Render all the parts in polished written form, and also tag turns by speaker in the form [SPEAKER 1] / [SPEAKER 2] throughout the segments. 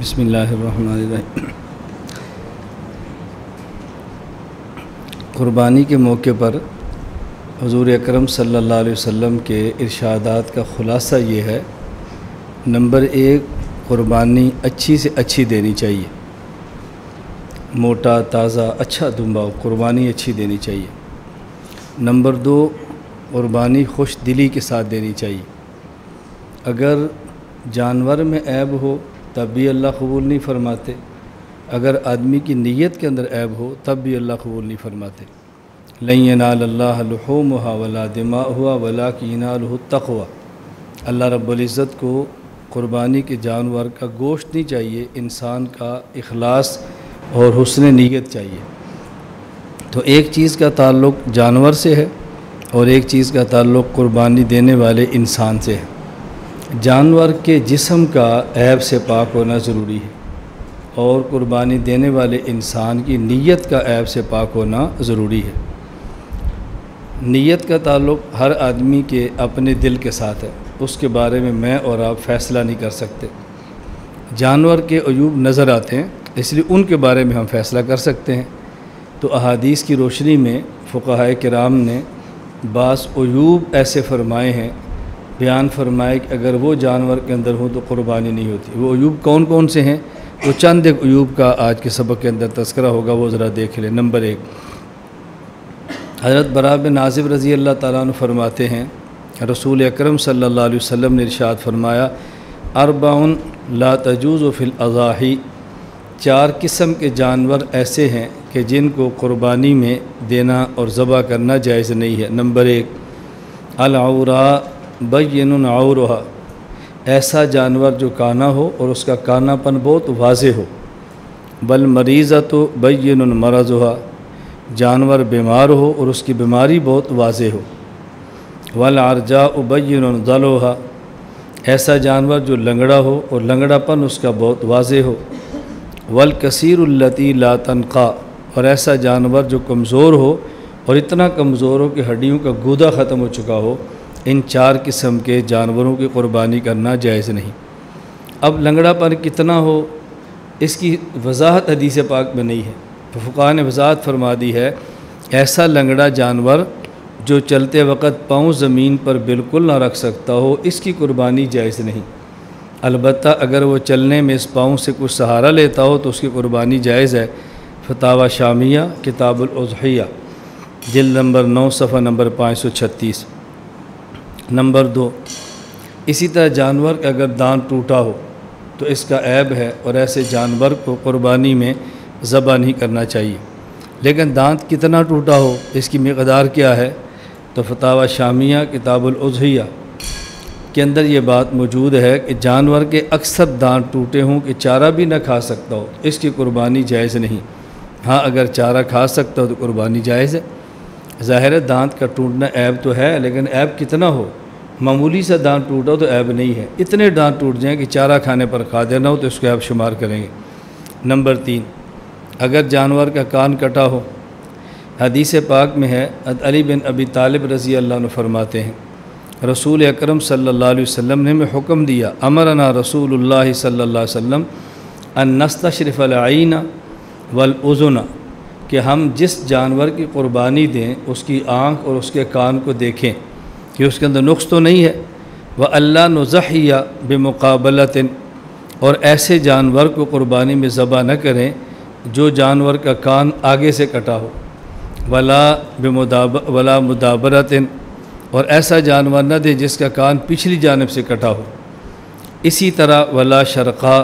[SPEAKER 1] بسم اللہ الرحمن الرحیم۔ قربانی کے موقع پر حضور اکرم صلی اللہ علیہ وسلم کے ارشادات کا خلاصہ یہ ہے، نمبر 1، قربانی اچھی سے اچھی دینی چاہیے، موٹا تازہ اچھا دمبا قربانی اچھی دینی چاہیے۔ نمبر 2، قربانی خوش دلی کے ساتھ دینی چاہیے۔ اگر جانور میں عیب ہو تب بھی اللہ قبول نہیں فرماتے، اگر آدمی کی نیت کے اندر عیب ہو تب بھی اللہ قبول نہیں فرماتے۔ لن ینال اللہ لحومها ولا دماؤها ولکن ینالہ التقوی۔ اللہ رب العزت کو قربانی کے جانور کا گوشت نہیں چاہیے، انسان کا اخلاص اور حسن نیت چاہیے۔ تو ایک چیز کا تعلق جانور سے ہے اور ایک چیز کا تعلق قربانی دینے والے انسان سے ہے۔ جانور کے جسم کا عیب سے پاک ہونا ضروری ہے اور قربانی دینے والے انسان کی نیت کا عیب سے پاک ہونا ضروری ہے۔ نیت کا تعلق ہر آدمی کے اپنے دل کے ساتھ ہے، اس کے بارے میں میں اور آپ فیصلہ نہیں کر سکتے۔ جانور کے عیوب نظر آتے ہیں، اس لیے ان کے بارے میں ہم فیصلہ کر سکتے ہیں۔ تو احادیث کی روشنی میں فقہائے کرام نے بعض عیوب ایسے فرمائے ہیں، بیان فرمائے کہ اگر وہ جانور کے اندر ہو تو قربانی نہیں ہوتی۔ وہ عیوب کون کون سے ہیں؟ وہ چند ایک عیوب کا آج کے سبق کے اندر تذکرہ ہوگا، وہ ذرا دیکھ لیں۔ نمبر 1، حضرت براء بن عازب رضی اللہ تعالیٰ عنہ فرماتے ہیں، رسول اکرم صلی اللہ علیہ وسلم نے ارشاد فرمایا، اربع لا تجوز فی الاضاحی، 4 قسم کے جانور ایسے ہیں کہ جن کو قربانی میں دینا اور ذبح کرنا جائز نہیں ہے۔ نمبر 1، العوراء بین عورہا، ایسا جانور جو کانا ہو اور اس کا کانا پن بہت واضح ہو۔ والمریضۃ بین مرضہا، جانور بیمار ہو اور اس کی بیماری بہت واضح ہو۔ والعرجاء بین ضلوہا، ایسا جانور جو لنگڑا ہو اور لنگڑا پن اس کا بہت واضح ہو۔ والکثیر التی لا تنقا، اور ایسا جانور جو کمزور ہو اور اتنا کمزور ہو کہ ہڈیوں کا گودا ختم ہو چکا ہو۔ ان 4 قسم کے جانوروں کی قربانی کرنا جائز نہیں۔ اب لنگڑا پن کتنا ہو، اس کی وضاحت حدیث پاک میں نہیں ہے، تو فقہاء نے وضاحت فرما دی ہے، ایسا لنگڑا جانور جو چلتے وقت پاؤں زمین پر بالکل نہ رکھ سکتا ہو، اس کی قربانی جائز نہیں۔ البتہ اگر وہ چلنے میں اس پاؤں سے کچھ سہارا لیتا ہو تو اس کی قربانی جائز ہے۔ فتاوی شامیہ کتاب الاضحیہ جلد نمبر 9 صفحہ نمبر 536۔ نمبر 2، اسی طرح جانور کا اگر دانت ٹوٹا ہو تو اس کا عیب ہے اور ایسے جانور کو قربانی میں ذبح نہیں کرنا چاہیے۔ لیکن دانت کتنا ٹوٹا ہو، اس کی مقدار کیا ہے؟ تو فتاوی شامیہ کتاب الاضحیہ کے اندر یہ بات موجود ہے کہ جانور کے اکثر دانت ٹوٹے ہوں کہ چارہ بھی نہ کھا سکتا ہو، اس کی قربانی جائز نہیں۔ ہاں اگر چارہ کھا سکتا ہو تو قربانی جائز ہے۔ ظاہر ہے دانت کا ٹوٹنا عیب تو ہے، لیکن عیب کتنا ہو، معمولی سا دانت ٹوٹا ہو تو عیب نہیں ہے، اتنے دانت ٹوٹ جائیں کہ چارہ کھانے پر کھا دینا ہو تو اس کو عیب شمار کریں گے۔ نمبر 3، اگر جانور کا کان کٹا ہو، حدیث پاک میں ہے، علی بن ابی طالب رضی اللہ عنہ فرماتے ہیں، رسول اکرم صلی اللہ علیہ وسلم نے ہمیں حکم دیا، امرنا رسول اللہ صلی اللہ علیہ وسلم ان نستشرف العین والاذن، کہ ہم جس جانور کی قربانی دیں اس کی آنکھ اور اس کے کان کو دیکھیں کہ اس کے اندر نقص تو نہیں ہے۔ وَأَلَّا نُضَحِّيَ بِمُقَابَلَةٍ، اور ایسے جانور کو قربانی میں ذبح نہ کریں جو جانور کا کان آگے سے کٹا ہو۔ وَلَا مُدَابَرَةٍ، اور ایسا جانور نہ دیں جس کا کان پچھلی جانب سے کٹا ہو۔ اسی طرح وَلَا شَرْقَا،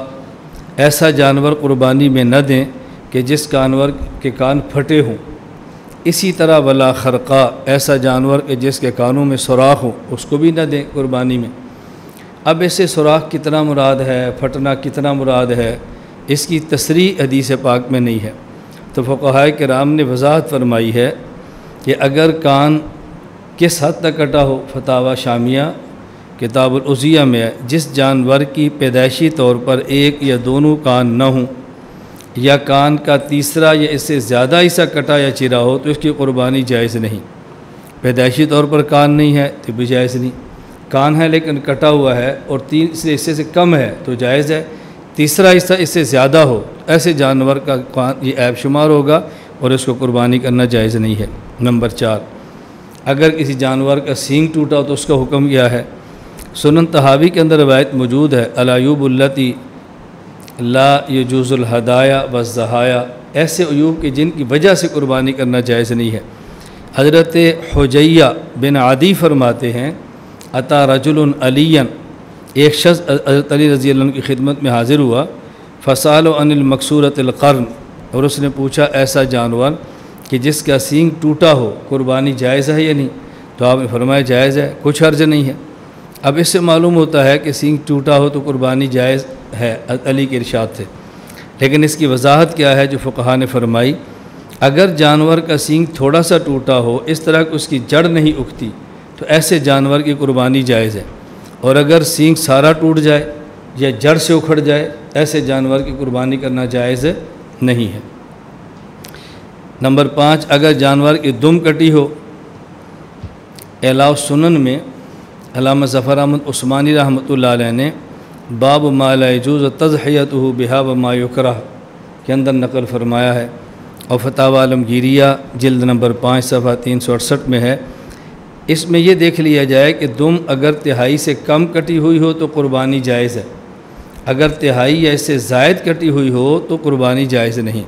[SPEAKER 1] ایسا جانور قربانی میں نہ دیں کہ جس جانور کے کان پھٹے ہوں۔ اسی طرح ولا خرقا، ایسا جانور کہ جس کے کانوں میں سوراخ ہو، اس کو بھی نہ دیں قربانی میں۔ اب ایسے سوراخ کتنا مراد ہے، پھٹنا کتنا مراد ہے، اس کی تصریح حدیث پاک میں نہیں ہے۔ تو فقہائے کرام نے وضاحت فرمائی ہے کہ اگر کان کس حد تک کٹا ہو، فتاوی شامیہ کتاب الاضحیہ میں ہے، جس جانور کی پیدائشی طور پر ایک یا دونوں کان نہ ہوں، یا کان کا تیسرا یا اس سے زیادہ حصہ کٹا یا چرا ہو تو اس کی قربانی جائز نہیں۔ پیدائشی طور پر کان نہیں ہے تو بھی جائز نہیں، کان ہے لیکن کٹا ہوا ہے اور تیسرے حصے سے کم ہے تو جائز ہے، تیسرا حصہ اس سے زیادہ ہو، ایسے جانور کا یہ عیب شمار ہوگا اور اس کو قربانی کرنا جائز نہیں ہے۔ نمبر 4، اگر کسی جانور کا سینگ ٹوٹا ہو تو اس کا حکم کیا ہے؟ سنن طحاوی کے اندر روایت موجود ہے، العیوب التی لا یجوز الہدایا والضحایا، ایسے عیوب کے جن کی وجہ سے قربانی کرنا جائز نہیں ہے۔ حضرت حجیہ بن عدی فرماتے ہیں، اتا رجل علی، ایک شخص حضرت علی رضی اللہ عنہ کی خدمت میں حاضر ہوا، فسأل عن المکسورۃ القرن، اور اس نے پوچھا ایسا جانور کہ جس کا سینگ ٹوٹا ہو قربانی جائز ہے یا نہیں؟ تو آپ نے فرمایا جائز ہے، کچھ حرج نہیں ہے۔ اب اس سے معلوم ہوتا ہے کہ سینگ ٹوٹا ہو تو قربانی جائز ہے علی کے ارشاد تھے، لیکن اس کی وضاحت کیا ہے جو فقہا نے فرمائی، اگر جانور کا سینگ تھوڑا سا ٹوٹا ہو، اس طرح کہ اس کی جڑ نہیں اگتی، تو ایسے جانور کی قربانی جائز ہے، اور اگر سینگ سارا ٹوٹ جائے یا جڑ سے اکھڑ جائے، ایسے جانور کی قربانی کرنا جائز نہیں ہے۔ نمبر 5، اگر جانور کی دم کٹی ہو، اعلاء السنن میں علامہ ظفر احمد عثمانی رحمۃ اللہ علیہ نے باب ما لا یجوز تضحیتہ بہا وما یکرہ کے اندر نقل فرمایا ہے، اور فتاوی عالمگیریہ جلد نمبر 5 صفحہ 368 میں ہے۔ اس میں یہ دیکھ لیا جائے کہ دم اگر تہائی سے کم کٹی ہوئی ہو تو قربانی جائز ہے، اگر تہائی یا اس سے زائد کٹی ہوئی ہو تو قربانی جائز نہیں۔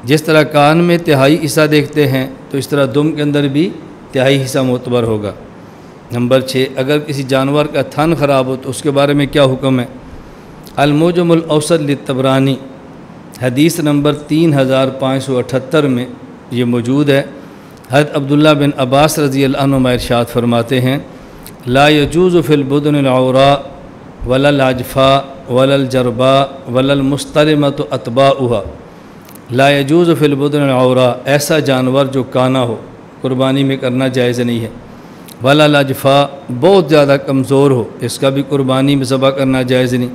[SPEAKER 1] جس طرح کان میں تہائی حصہ دیکھتے ہیں تو اس طرح دم کے اندر بھی تہائی حصہ معتبر ہوگا۔ نمبر 6، اگر کسی جانور کا تھن خراب ہو تو اس کے بارے میں کیا حکم ہے؟ المعجم الاوسط للطبرانی حدیث نمبر 3578 میں یہ موجود ہے۔ حضرت عبداللہ بن عباس رضی اللہ عنہ ارشاد فرماتے ہیں، لا یجوز فی البدن العوراء ولا العجفاء ولا الجرباء ولا المسترمۃ اتباؤها، لا یجوز فی البدن العوراء، ایسا جانور جو کانا ہو قربانی میں کرنا جائز نہیں ہے، ولا العجفاء، بہت زیادہ کمزور ہو اس کا بھی قربانی میں ذبح کرنا جائز نہیں،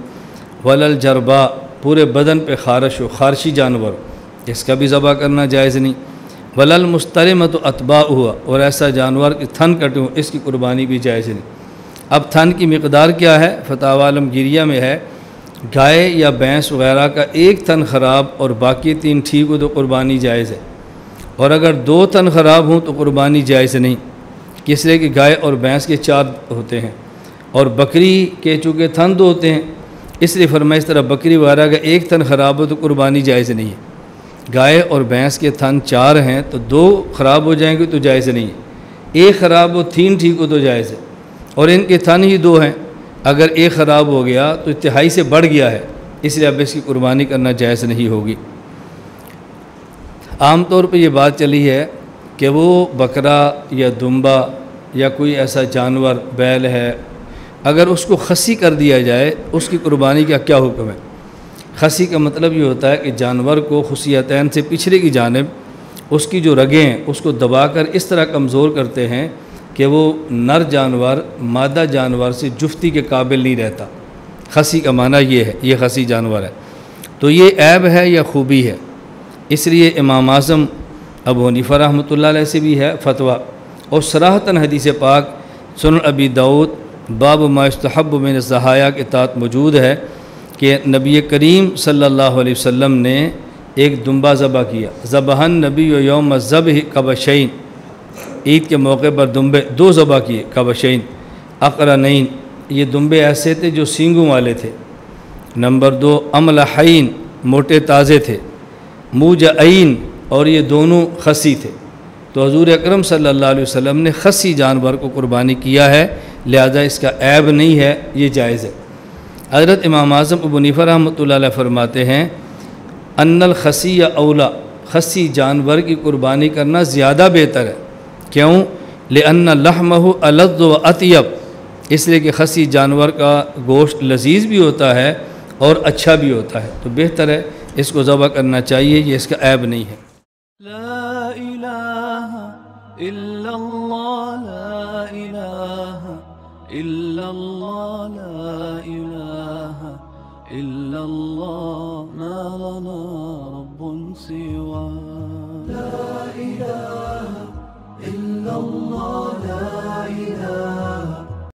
[SPEAKER 1] ولا الجرباء، پورے بدن پہ خارش ہو، خارشی جانور اس کا بھی ذبح کرنا جائز نہیں، ولا المسترمۃ اتباؤها، اور ایسا جانور کہ تھن کٹے ہو اس کی قربانی بھی جائز نہیں۔ اب تھن کی مقدار کیا ہے؟ فتاوی عالمگیریہ میں ہے، گائے یا بھینس وغیرہ کا ایک تھن خراب اور باقی 3 ٹھیک ہو تو قربانی جائز ہے، اور اگر 2 تھن خراب ہوں تو قربانی جائز نہیں، کس لیے کہ گائے اور بھینس کے 4 ہوتے ہیں اور بکری کے چونکہ تھن 2 ہوتے ہیں، اس لیے فرمایا اس طرح بکری وغیرہ کا ایک تھن خراب ہو تو قربانی جائز نہیں ہے۔ گائے اور بھینس کے تھن 4 ہیں تو 2 خراب ہو جائیں گے تو جائز نہیں ہے، ایک خراب ہو 3 ٹھیک ہو تو جائز ہے، اور ان کے تھن ہی 2 ہیں، اگر ایک خراب ہو گیا تو انتہائی سے بڑھ گیا ہے، اس لیے اب اس کی قربانی کرنا جائز نہیں ہوگی۔ عام طور پہ یہ بات چلی ہے کہ وہ بکرا یا دمبا یا کوئی ایسا جانور بیل ہے، اگر اس کو خصی کر دیا جائے اس کی قربانی کا کیا حکم ہے؟ خصی کا مطلب یہ ہوتا ہے کہ جانور کو خصیتین سے پچھلے کی جانب اس کی جو رگیں ہیں اس کو دبا کر اس طرح کمزور کرتے ہیں کہ وہ نر جانور مادہ جانور سے جفتی کے قابل نہیں رہتا۔ خصی کا معنی یہ ہے، یہ خصی جانور ہے، تو یہ عیب ہے یا خوبی ہے؟ اس لیے امام اعظم ابو حنیفہ رحمۃ اللہ علیہ سے بھی ہے فتویٰ، اور صراحتاً حدیث پاک سنن ابی داؤد باب ما یستحب من الضحایا کے تحت موجود ہے کہ نبی کریم صلی اللہ علیہ وسلم نے ایک دمبا ذبح کیا، ذبح النبی یوم الذبح کبشین، عید کے موقع پر دمبے 2 ذبح کیے، کبشین اقرنین، یہ دمبے ایسے تھے جو سینگوں والے تھے۔ نمبر 2 املحین، موٹے تازے تھے، موجعین، اور یہ دونوں خصی تھے، تو حضور اکرم صلی اللہ علیہ وسلم نے خصی جانور کو قربانی کیا ہے، لہذا اس کا عیب نہیں ہے، یہ جائز ہے۔ حضرت امام اعظم ابو حنیفہ رحمۃ اللہ علیہ فرماتے ہیں ان الخصی اولا، خصی جانور کی قربانی کرنا زیادہ بہتر ہے، کیوں؟ لأن لحمہ الذ و اطیب، اس لیے کہ خصی جانور کا گوشت لذیذ بھی ہوتا ہے اور اچھا بھی ہوتا ہے، تو بہتر ہے اس کو ذبح کرنا چاہیے، یہ اس کا عیب نہیں ہے۔
[SPEAKER 2] لا الہ الا اللہ، لا الہ الا اللہ، لا الہ الا اللہ، ما لنا رب سوا، لا الہ